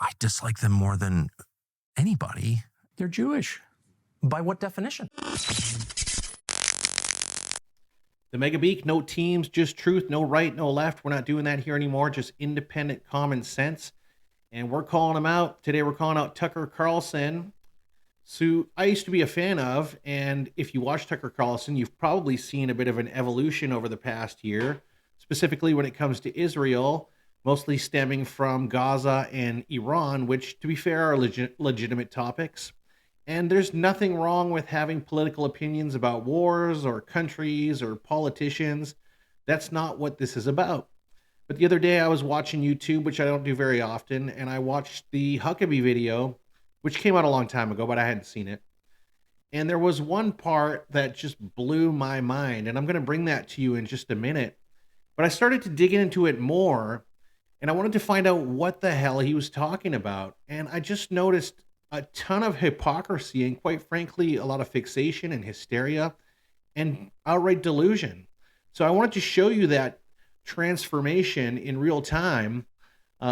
I dislike them more than anybody. They're Jewish. By what definition? The Mega Beak, no teams, just truth, no right, no left. We're not doing that here anymore, just independent common sense. And we're calling him out. Today we're calling out Tucker Carlson, who I used to be a fan of. And if you watch Tucker Carlson, you've probably seen a bit of an evolution over the past year, specifically when it comes to Israel, mostly stemming from Gaza and Iran, which, to be fair, are legitimate topics. And there's nothing wrong with having political opinions about wars or countries or politicians. That's not what this is about. But the other day I was watching YouTube, which I don't do very often, and I watched the Huckabee video, which came out a long time ago, but I hadn't seen it. And there was one part that just blew my mind, and I'm going to bring that to you in just a minute. But I started to dig into it more, and I wanted to find out what the hell he was talking about. And I just noticed a ton of hypocrisy and, quite frankly, a lot of fixation and hysteria and outright delusion. So I wanted to show you that transformation in real time.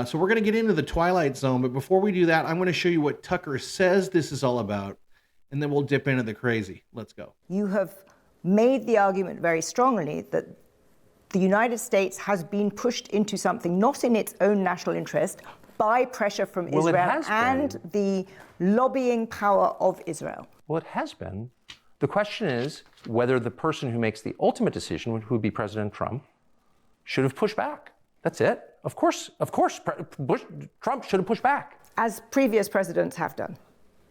So we're going to get into the Twilight Zone, but before we do that, I'm going to show you what Tucker says this is all about, and then we'll dip into the crazy. Let's go. You have made the argument very strongly that the United States has been pushed into something not in its own national interest by pressure from Israel and the lobbying power of Israel. Well, it has been. The question is whether the person who makes the ultimate decision, who would be President Trump, should have pushed back. That's it. Of course, Trump should have pushed back. As previous presidents have done.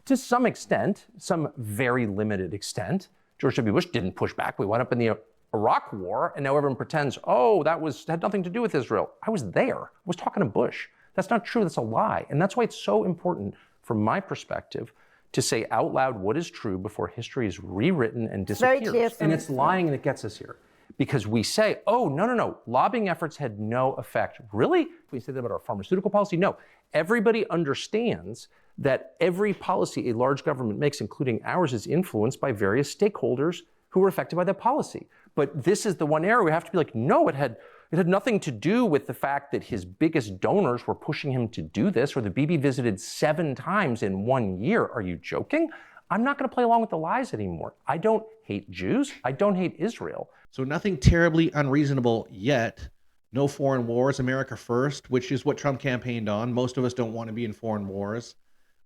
To some extent, some very limited extent. George W. Bush didn't push back. We wound up in the Iraq War, and now everyone pretends, oh, that had nothing to do with Israel. I was there. I was talking to Bush. That's not true. That's a lie. And that's why it's so important, from my perspective, to say out loud what is true before history is rewritten and disappears. And it's lying, and it gets us here. Because we say, oh, no, lobbying efforts had no effect. Really? We say that about our pharmaceutical policy? No. Everybody understands that every policy a large government makes, including ours, is influenced by various stakeholders who are affected by that policy. But this is the one area we have to be like, no, it had nothing to do with the fact that his biggest donors were pushing him to do this, or the BB visited 7 times in 1 year. Are you joking? I'm not going to play along with the lies anymore. I don't hate Jews. I don't hate Israel. So nothing terribly unreasonable yet. No foreign wars, America first, which is what Trump campaigned on. Most of us don't want to be in foreign wars.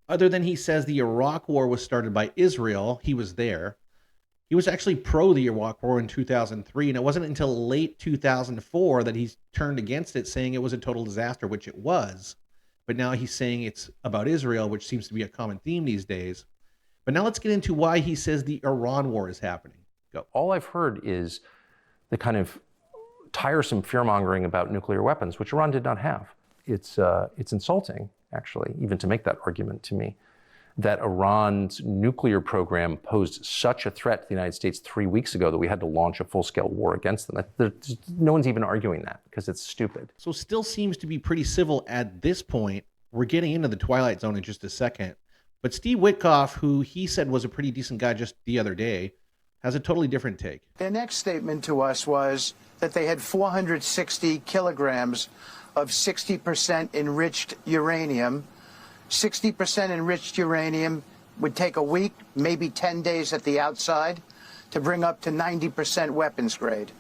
Other than he says the Iraq War was started by Israel, he was there. He was actually pro the Iraq War in 2003, and it wasn't until late 2004 that he turned against it, saying it was a total disaster, which it was. But now he's saying it's about Israel, which seems to be a common theme these days. But now let's get into why he says the Iran war is happening. Go. All I've heard is the kind of tiresome fear-mongering about nuclear weapons, which Iran did not have. It's insulting, actually, even to make that argument to me, that Iran's nuclear program posed such a threat to the United States 3 weeks ago that we had to launch a full-scale war against them. No one's even arguing that because it's stupid. So still seems to be pretty civil at this point. We're getting into the Twilight Zone in just a second. But Steve Witkoff, who he said was a pretty decent guy just the other day, has a totally different take. Their next statement to us was that they had 460 kilograms of 60% enriched uranium. 60% enriched uranium would take a week, maybe 10 days at the outside, to bring up to 90% weapons grade.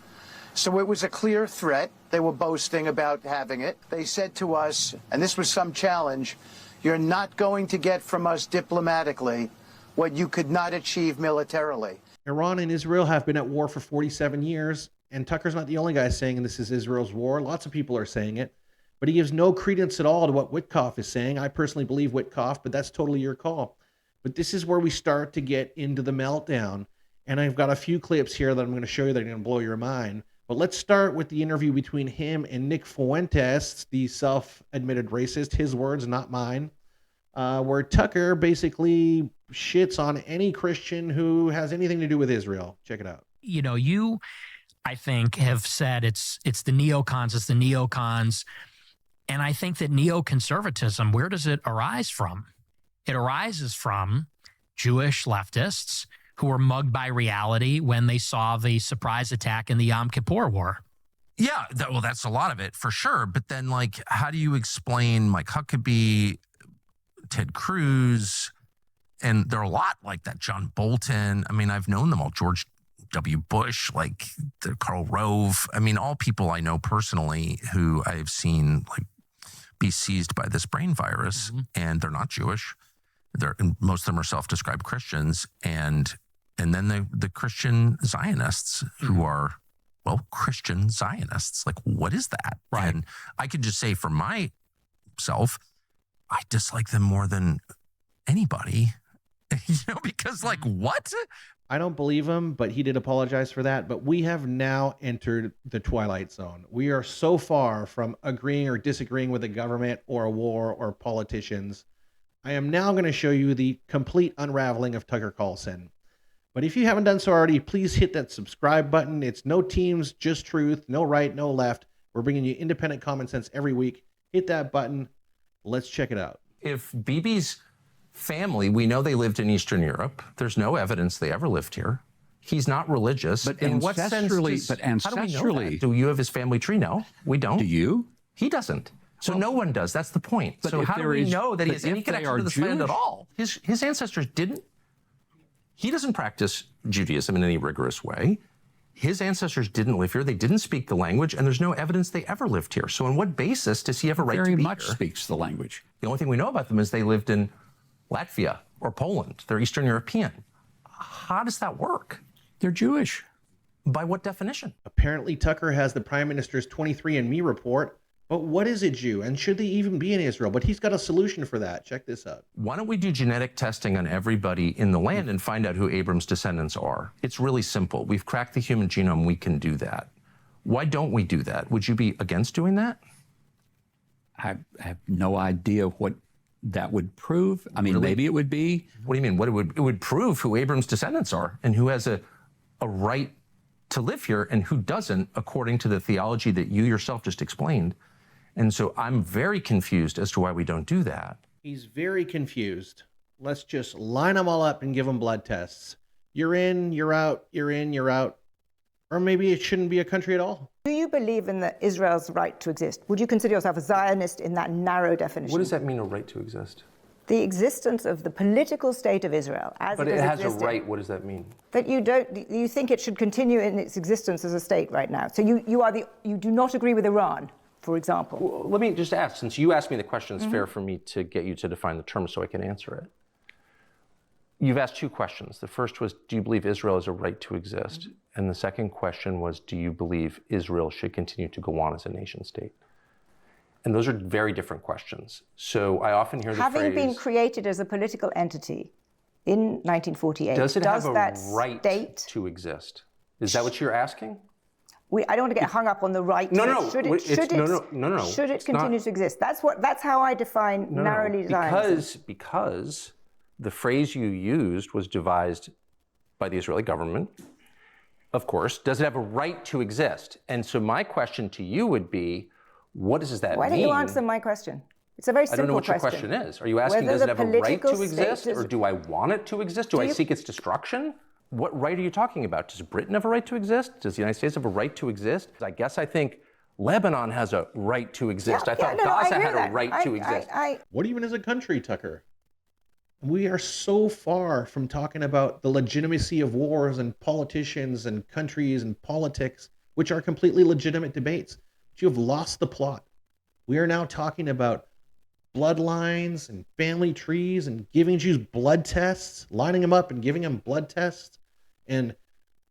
So it was a clear threat. They were boasting about having it. They said to us, and this was some challenge, you're not going to get from us diplomatically what you could not achieve militarily. Iran and Israel have been at war for 47 years, and Tucker's not the only guy saying this is Israel's war. Lots of people are saying it, but he gives no credence at all to what Witkoff is saying. I personally believe Witkoff, but that's totally your call. But this is where we start to get into the meltdown, and I've got a few clips here that I'm going to show you that are going to blow your mind. But let's start with the interview between him and Nick Fuentes, the self-admitted racist, his words, not mine, where Tucker basically shits on any Christian who has anything to do with Israel. Check it out. You know, you, I think, have said it's the neocons, and I think that neoconservatism, where does it arise from? It arises from Jewish leftists who were mugged by reality when they saw the surprise attack in the Yom Kippur War. Yeah, well, that's a lot of it, for sure. But then, like, how do you explain Mike Huckabee Ted Cruz, and there are a lot like that. John Bolton. I mean, I've known them all. George W. Bush, like Karl Rove. I mean, all people I know personally who I've seen like be seized by this brain virus, and they're not Jewish. And most of them are self-described Christians, and then the Christian Zionists who are, well, Christian Zionists. Like, what is that? Right. And I can just say for myself, I dislike them more than anybody, because like, what? I don't believe him, but he did apologize for that. But we have now entered the twilight zone. We are so far from agreeing or disagreeing with the government or a war or politicians. I am now going to show you the complete unraveling of Tucker Carlson. But if you haven't done so already, please hit that subscribe button. It's no teams, just truth, no right, no left. We're bringing you independent common sense every week. Hit that button. Let's check it out. If Bibi's family, we know they lived in Eastern Europe. There's no evidence they ever lived here. He's not religious. But in what sense? But How do we know that? Do you have his family tree? No, we don't. Do you? He doesn't. So no one does. That's the point. But So how do we know that he has any connection to this land at all? His ancestors didn't. He doesn't practice Judaism in any rigorous way. His ancestors didn't live here. They didn't speak the language, and there's no evidence they ever lived here. So on what basis does he have a right to be here? Very much speaks the language. The only thing we know about them is they lived in Latvia or Poland. They're Eastern European. How does that work? They're Jewish. By what definition? Apparently, Tucker has the Prime Minister's 23andMe report. But what is a Jew? And should they even be in Israel? But he's got a solution for that. Check this out. Why don't we do genetic testing on everybody in the land and find out who Abram's descendants are? It's really simple. We've cracked the human genome. We can do that. Why don't we do that? Would you be against doing that? I have no idea what that would prove. I mean, Really? maybe it would be. What do you mean? It would prove who Abram's descendants are and who has a right to live here and who doesn't, according to the theology that you yourself just explained. And so I'm very confused as to why we don't do that. He's very confused. Let's just line them all up and give them blood tests. You're in, you're out, you're in, you're out. Or maybe it shouldn't be a country at all. Do you believe in Israel's right to exist? Would you consider yourself a Zionist in that narrow definition? What does that mean, a right to exist? The existence of the political state of Israel as But it it has has a existed. right. What does that mean? That you think it should continue in its existence as a state right now. So you do not agree with Iran, for example. Well, let me just ask, since you asked me the question, it's fair for me to get you to define the term so I can answer it. You've asked two questions. The first was, do you believe Israel has a right to exist? And the second question was, do you believe Israel should continue to go on as a nation state? And those are very different questions. So I often hear the phrase... Having been created as a political entity in 1948, does it have a that right state to exist? Is that what you're asking? I don't want to get hung up on the right. No. Should it continue to exist? That's how I define narrowly Zionism. Because the phrase you used was devised by the Israeli government. Of course, does it have a right to exist? And so my question to you would be, what does that mean? Why don't you answer my question? It's a very simple question. I don't know what your question is. Are you asking, does it have a right to exist, or do I want it to exist? Do I seek its destruction? What right are you talking about? Does Britain have a right to exist? Does the United States have a right to exist? I think Lebanon has a right to exist. I thought Gaza had a right to exist. What even is a country, Tucker? We are so far from talking about the legitimacy of wars and politicians and countries and politics, which are completely legitimate debates. But you have lost the plot. We are now talking about bloodlines and family trees and giving Jews blood tests, lining them up and giving them blood tests, and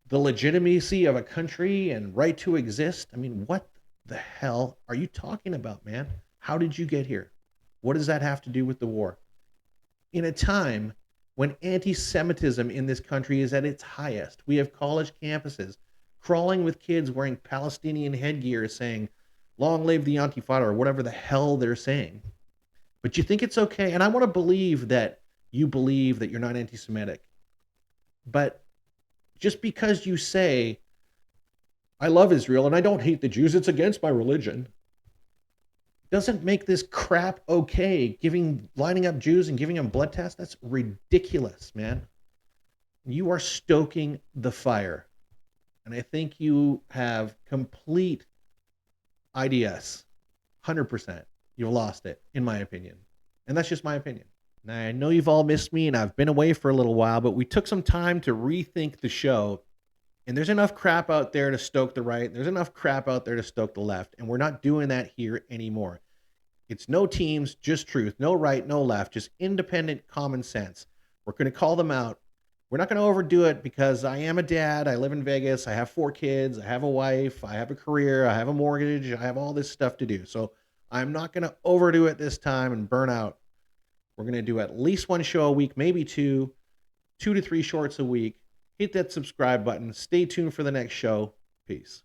the legitimacy of a country and right to exist. I mean, what the hell are you talking about, man? How did you get here? What does that have to do with the war? In a time when anti-Semitism in this country is at its highest, we have college campuses crawling with kids wearing Palestinian headgear saying, "Long live the Intifada," or whatever the hell they're saying. But you think it's okay, and I want to believe that you believe that you're not anti-Semitic. But just because you say, "I love Israel and I don't hate the Jews, it's against my religion," doesn't make this crap okay. Lining up Jews and giving them blood tests, that's ridiculous, man. You are stoking the fire. And I think you have complete IDS, 100%. You've lost it, in my opinion. And that's just my opinion. Now, I know you've all missed me and I've been away for a little while, but we took some time to rethink the show. And there's enough crap out there to stoke the right. There's enough crap out there to stoke the left. And we're not doing that here anymore. It's no teams, just truth. No right, no left. Just independent common sense. We're going to call them out. We're not going to overdo it because I am a dad. I live in Vegas. I have 4 kids. I have a wife. I have a career. I have a mortgage. I have all this stuff to do. So I'm not going to overdo it this time and burn out. We're going to do at least 1 show a week, maybe 2 to 3 shorts a week. Hit that subscribe button. Stay tuned for the next show. Peace.